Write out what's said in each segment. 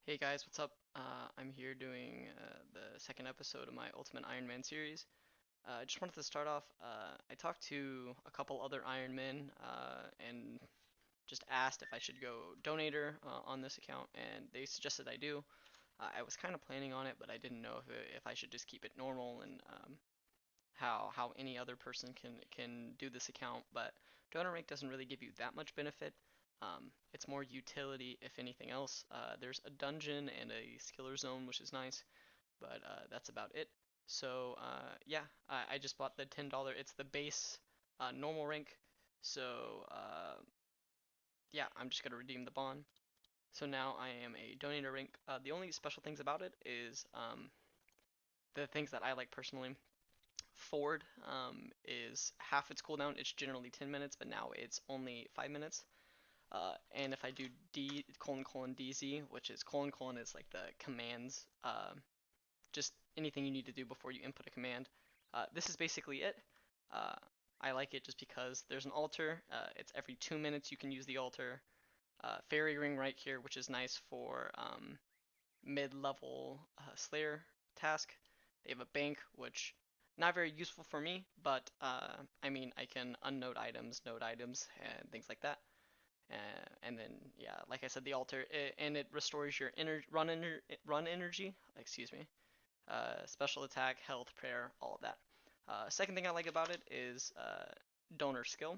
Hey guys, what's up? I'm here doing the second episode of my Ultimate Iron Man series. I just wanted to start off. I talked to a couple other Iron Men and just asked if I should go donator on this account, and they suggested I do. I was kind of planning on it, but I didn't know if I should just keep it normal and how any other person can do this account. But donor rank doesn't really give you that much benefit. It's more utility, if anything else. There's a dungeon and a skiller zone, which is nice, but that's about it. So yeah, I just bought the $10. It's the base normal rank. So yeah, I'm just gonna redeem the bond. So now I am a donator rank. The only special things about it is the things that I like personally. Forward is half its cooldown. It's generally 10 minutes, but now it's only 5 minutes. And if I do D colon colon DZ, which is colon colon is like the commands, just anything you need to do before you input a command. This is basically it. Uh, I like it just because there's an altar. It's every 2 minutes you can use the altar. Fairy ring right here, which is nice for mid-level Slayer task. They have a bank, which not very useful for me, but I mean I can unnode items, node items, and things like that. And then yeah, like I said, the altar, and it restores your run energy. Excuse me. Special attack, health, prayer, all of that. Second thing I like about it is donor skill.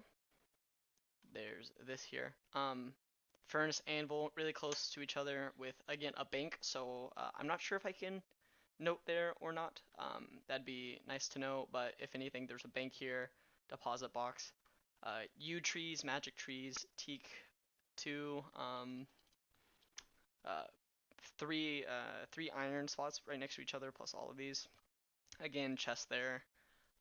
There's this here. Furnace Anvil, really close to each other with again a bank. So I'm not sure if I can note there or not. That'd be nice to know. But if anything, there's a bank here, deposit box, yew trees, magic trees, teak, two, uh, three iron slots right next to each other, plus all of these. Again, chest there.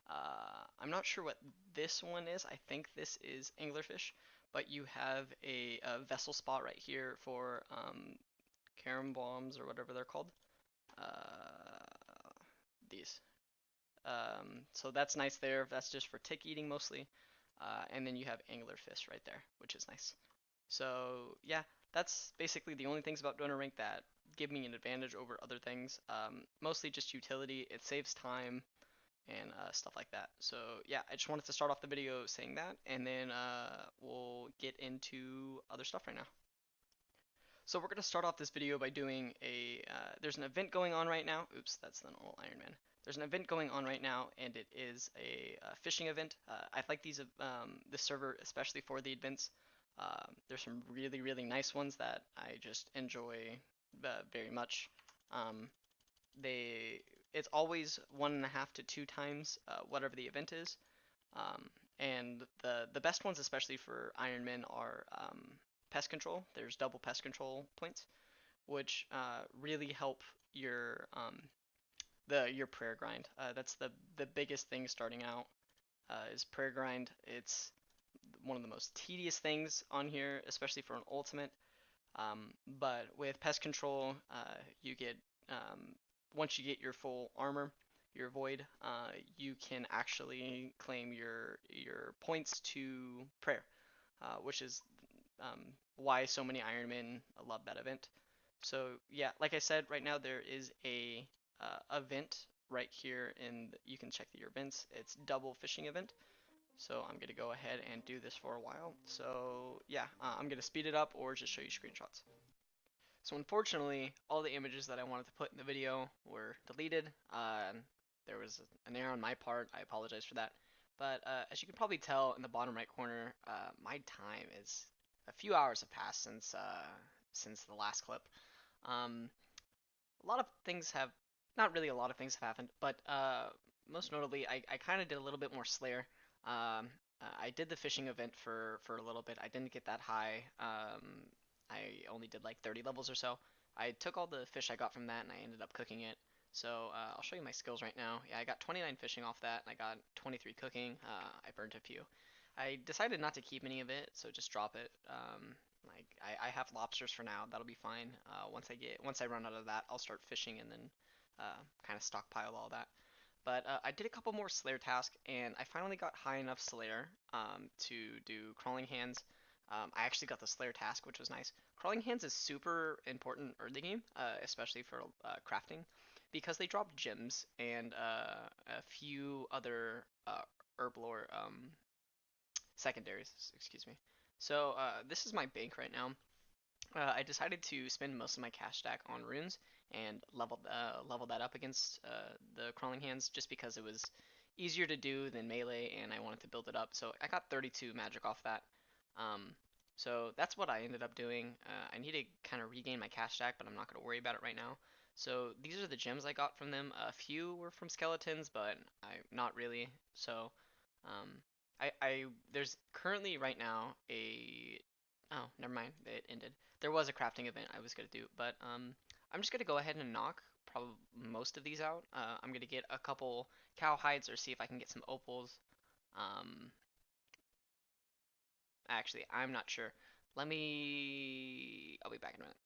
I'm not sure what this one is. I think this is anglerfish, but you have a vessel spot right here for carom bombs or whatever they're called. These. So that's nice there. That's just for tick eating mostly. And then you have anglerfish right there, which is nice. So yeah, that's basically the only things about donor rank that give me an advantage over other things. Mostly just utility. It saves time and stuff like that. So yeah, I just wanted to start off the video saying that, and then we'll get into other stuff right now. So we're gonna start off this video by doing there's an event going on right now. Oops, that's the normal Iron Man. There's an event going on right now, and it is a fishing event. I like this server especially for the events. There's some really nice ones that I just enjoy very much. Um, they it's always 1.5 to 2 times whatever the event is. And the best ones, especially for Iron Man, are pest control. There's double pest control points, which really help your prayer grind. That's the biggest thing starting out is prayer grind. It's one of the most tedious things on here, especially for an ultimate. But with pest control, you get once you get your full armor, your void, you can actually claim your points to prayer, which is why so many Ironmen love that event. So yeah, like I said, right now there is a event right here, and you can check your events. It's double fishing event. So I'm gonna go ahead and do this for a while. So yeah, I'm gonna speed it up or just show you screenshots. So unfortunately, all the images that I wanted to put in the video were deleted. There was an error on my part. I apologize for that. But as you can probably tell in the bottom right corner, my time is a few hours have passed since the last clip. Um, a lot of things have, not really a lot of things have happened, but most notably, I kind of did a little bit more Slayer. I did the fishing event for a little bit. I didn't get that high. I only did like 30 levels or so. I took all the fish I got from that and I ended up cooking it. So I'll show you my skills right now. Yeah, I got 29 fishing off that, and I got 23 cooking. I burned a few. I decided not to keep any of it, so just drop it. Like I have lobsters for now. That'll be fine. Once I run out of that, I'll start fishing and then kind of stockpile all that. But I did a couple more Slayer tasks, and I finally got high enough Slayer to do crawling hands. I actually got the Slayer task, which was nice. Crawling Hands is super important early game, especially for crafting, because they drop gems and a few other herb lore secondaries. Excuse me. So this is my bank right now. I decided to spend most of my cash stack on runes and level that up against the crawling hands just because it was easier to do than melee and I wanted to build it up. So I got 32 magic off that. Um, so that's what I ended up doing. I need to kind of regain my cash stack, but I'm not going to worry about it right now. So these are the gems I got from them. A few were from skeletons, but not really. So um, I there's currently right now a oh, never mind, it ended. There was a crafting event I was gonna do, but I'm just gonna go ahead and knock probably most of these out. I'm gonna get a couple cow hides or see if I can get some opals. Um, Actually, I'm not sure. I'll be back in a minute.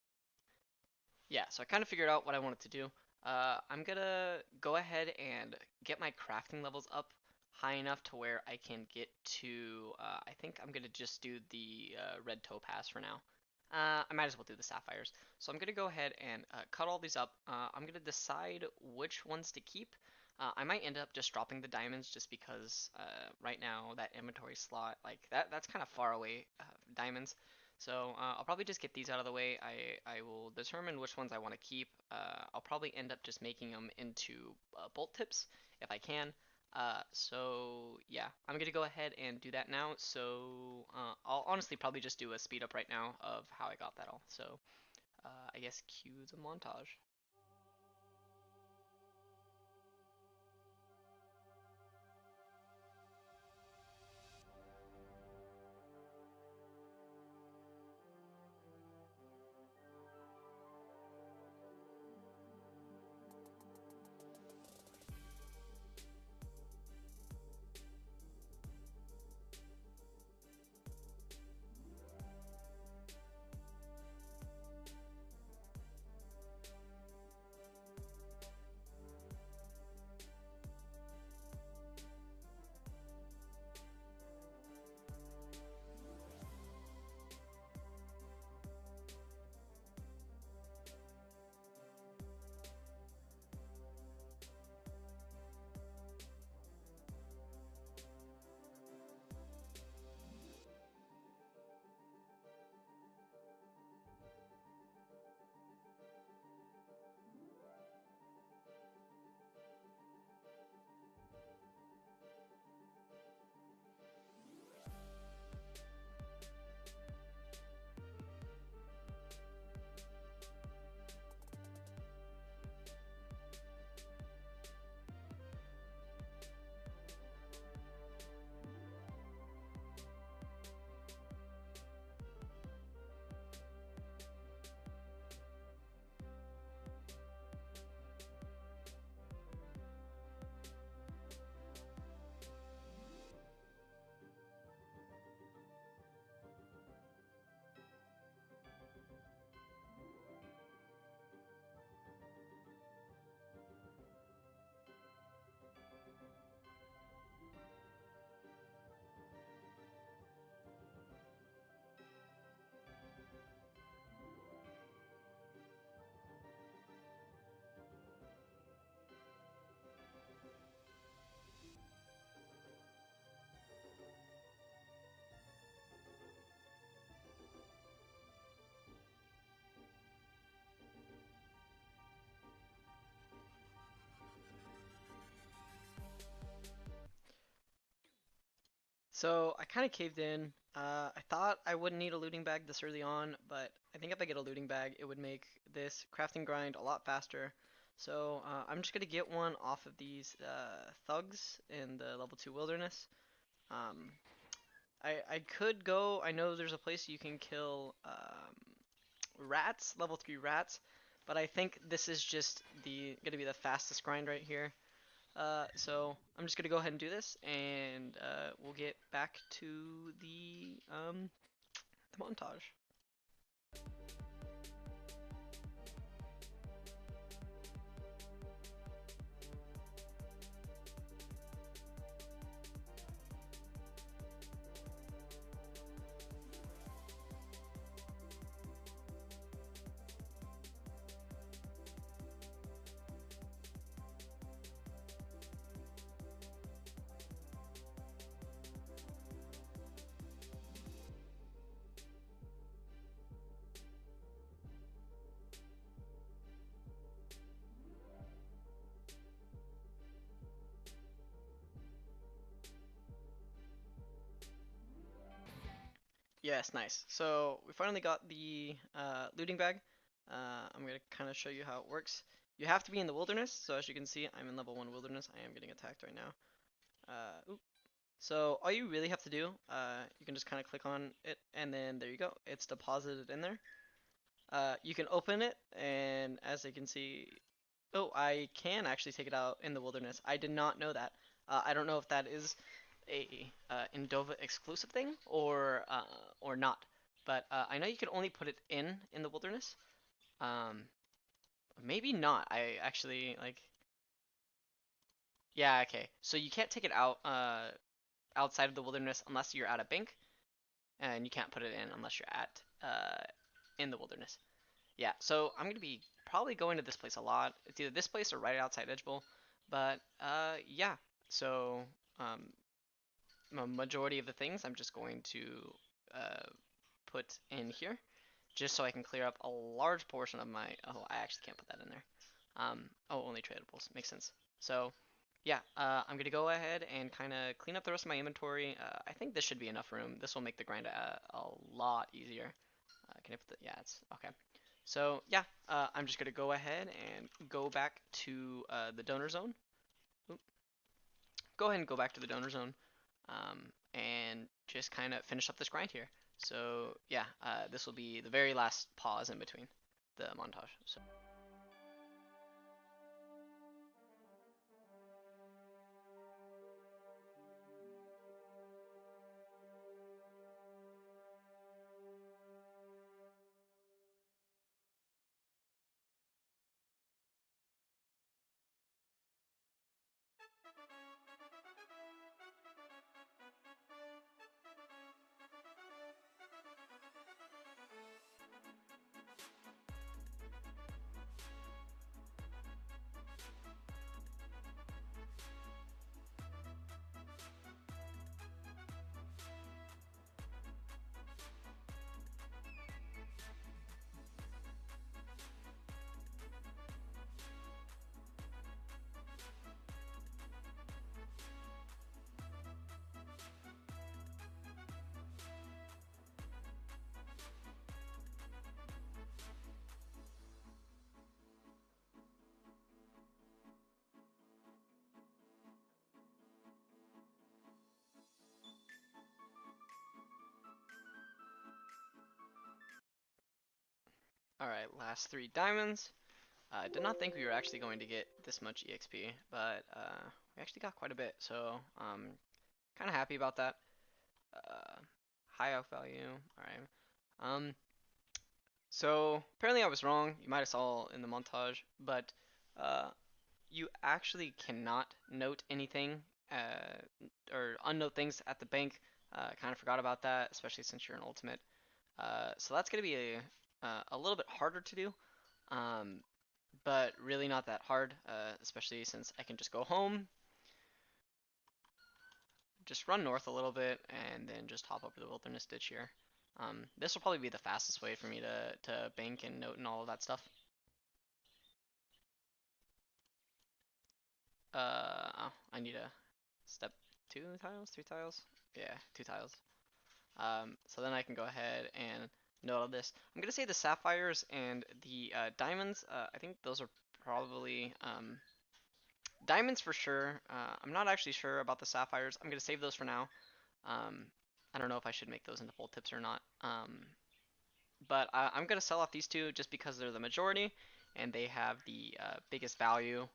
Yeah, so I kind of figured out what I wanted to do. I'm gonna go ahead and get my crafting levels up high enough to where I can get to, I think I'm gonna just do the red topaz for now. I might as well do the sapphires. So I'm gonna go ahead and cut all these up. I'm gonna decide which ones to keep. I might end up just dropping the diamonds just because right now that inventory slot, like that's kind of far away, diamonds. So I'll probably just get these out of the way. I will determine which ones I want to keep. I'll probably end up just making them into bolt tips if I can. So yeah, I'm gonna go ahead and do that now. So I'll honestly probably just do a speed up right now of how I got that all. So I guess cue the montage. So I kind of caved in. I thought I wouldn't need a looting bag this early on, but I think if I get a looting bag, it would make this crafting grind a lot faster. So I'm just gonna get one off of these thugs in the level 2 wilderness. Um, I could go. I know there's a place you can kill rats, level 3 rats, but I think this is just the gonna be the fastest grind right here. So I'm just gonna go ahead and do this, and we'll get back to the montage. Yes, nice. So we finally got the looting bag. I'm gonna kind of show you how it works. You have to be in the wilderness. So as you can see, I'm in level 1 wilderness. I am getting attacked right now. Oop. So all you really have to do, you can just kind of click on it, and then there you go. It's deposited in there. You can open it, and as you can see, oh, I can actually take it out in the wilderness. I did not know that. I don't know if that is a Indova exclusive thing or not, but I know you can only put it in the wilderness. Um, maybe not. I actually like. Yeah, okay. So you can't take it out outside of the wilderness unless you're at a bank, and you can't put it in unless you're at in the wilderness. Yeah, so I'm gonna be probably going to this place a lot. It's either this place or right outside Edgeville. But yeah. So um, majority of the things I'm just going to uh, put in here, just so I can clear up a large portion of my. Oh, I actually can't put that in there. Oh, only tradables. Makes sense. So yeah, I'm gonna go ahead and kind of clean up the rest of my inventory. I think this should be enough room. This will make the grind a lot easier. Can I put the? Yeah, it's okay. So yeah, I'm just gonna go ahead and go back to the donor zone. Oop. Go ahead and go back to the donor zone, and just kind of finish up this grind here. So yeah, this will be the very last pause in between the montage. So. All right, last 3 diamonds. I did not think we were actually going to get this much EXP, but we actually got quite a bit, so kind of happy about that. Uh, high out value. All right. So apparently I was wrong. You might have saw in the montage, but uh, you actually cannot note anything or unnote things at the bank. Kind of forgot about that, especially since you're an ultimate. So that's gonna be a little bit harder to do, um, but really not that hard, especially since I can just go home, just run north a little bit, and then just hop over the wilderness ditch here. This will probably be the fastest way for me to bank and note and all of that stuff. Oh, I need a step 2 tiles, 3 tiles. Yeah, 2 tiles. So then I can go ahead and note all this. I'm gonna say the sapphires and the diamonds. I think those are probably diamonds for sure. I'm not actually sure about the sapphires. I'm gonna save those for now. Um, I don't know if I should make those into full tips or not. But I'm gonna sell off these two just because they're the majority and they have the biggest value,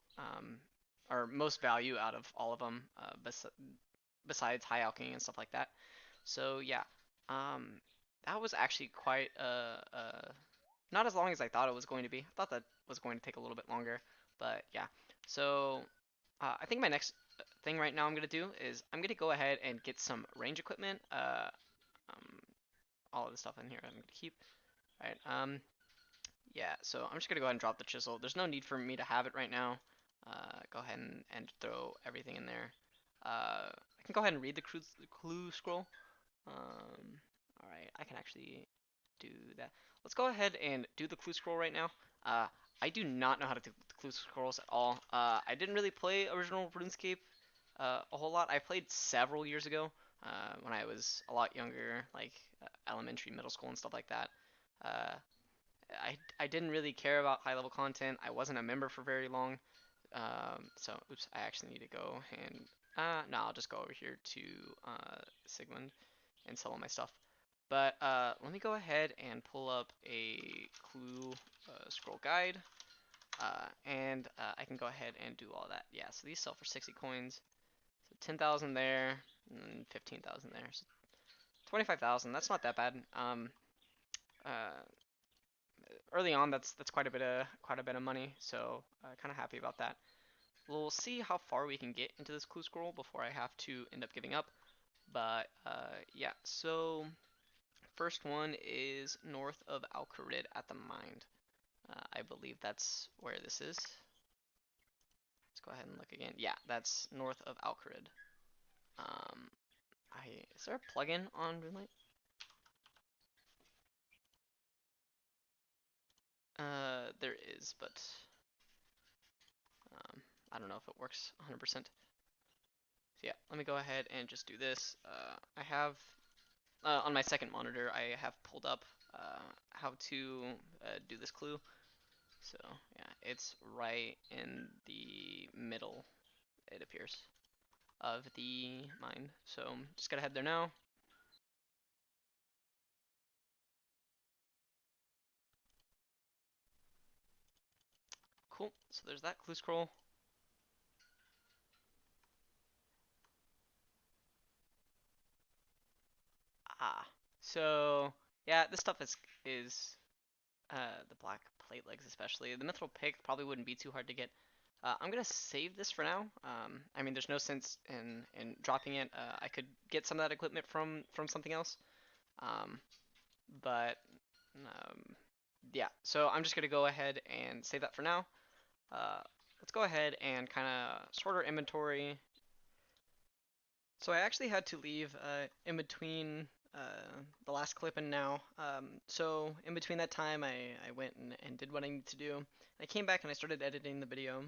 or most value out of all of them, besides high alchemy and stuff like that. So yeah, um, that was actually quite not as long as I thought it was going to be. I thought that was going to take a little bit longer, but yeah. So I think my next thing right now I'm gonna do is I'm gonna go ahead and get some range equipment. Um, all of the stuff in here I'm gonna keep. Right. Yeah. So I'm just gonna go ahead and drop the chisel. There's no need for me to have it right now. Go ahead and throw everything in there. I can go ahead and read the clue scroll. All right, I can actually do that. Let's go ahead and do the clue scroll right now. Uh, I do not know how to do the clue scrolls at all. I didn't really play original RuneScape a whole lot. I played several years ago when I was a lot younger, like elementary, middle school, and stuff like that. Uh, I didn't really care about high level content. I wasn't a member for very long. So oops, I actually need to go and no, I'll just go over here to Sigmund and sell all my stuff. But let me go ahead and pull up a clue scroll guide, and I can go ahead and do all that. Yeah, so these sell for 60 coins. So 10,000 there, and 15,000 there. So 25,000. That's not that bad. Uh, Early on, that's quite a bit of money. So kind of happy about that. We'll see how far we can get into this clue scroll before I have to end up giving up. But yeah, so first one is north of Alcarid at the mine. I believe that's where this is. Let's go ahead and look again. Yeah, that's north of Alcarid. Um, is there a plugin on Runelight? There is, but I don't know if it works 100%. So yeah, let me go ahead and just do this. I have on my second monitor, I have pulled up how to do this clue. So yeah, it's right in the middle, it appears, of the mine. So just gotta head there now. Cool. So there's that clue scroll. Ah. So yeah, this stuff is the black plate legs especially. The mithril pick probably wouldn't be too hard to get. I'm gonna save this for now. I mean, there's no sense in dropping it. I could get some of that equipment from something else. Um, but um, yeah, so I'm just gonna go ahead and save that for now. Uh, let's go ahead and kind of sort our inventory. So I actually had to leave in between the last clip and now. So in between that time, I went and did what I needed to do. I came back and I started editing the video.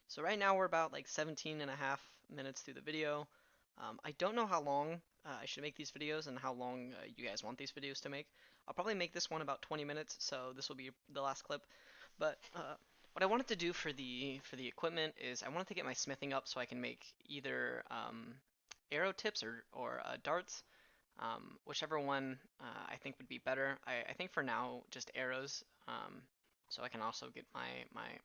So right now we're about like 17 and a half minutes through the video. I don't know how long I should make these videos and how long you guys want these videos to make. I'll probably make this one about 20 minutes, so this will be the last clip. But what I wanted to do for the equipment is I wanted to get my smithing up so I can make either arrow tips or darts, whichever one I think would be better. I think for now just arrows, so I can also get my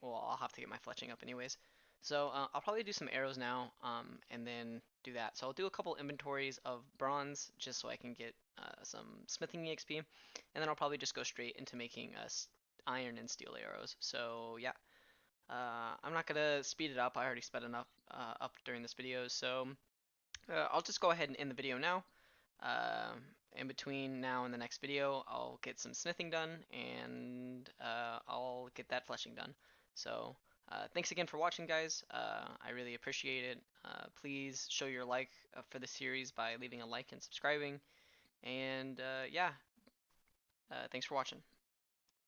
well, I'll have to get my fletching up anyways. So I'll probably do some arrows now, and then do that. So I'll do a couple inventories of bronze just so I can get some smithing EXP, and then I'll probably just go straight into making iron and steel arrows. So yeah, I'm not gonna speed it up. I already sped enough up during this video, so I'll just go ahead and end the video now. Uh, in between now and the next video, I'll get some smithing done, and I'll get that fleshing done. So thanks again for watching, guys. I really appreciate it. Please show your like for the series by leaving a like and subscribing. And yeah, thanks for watching.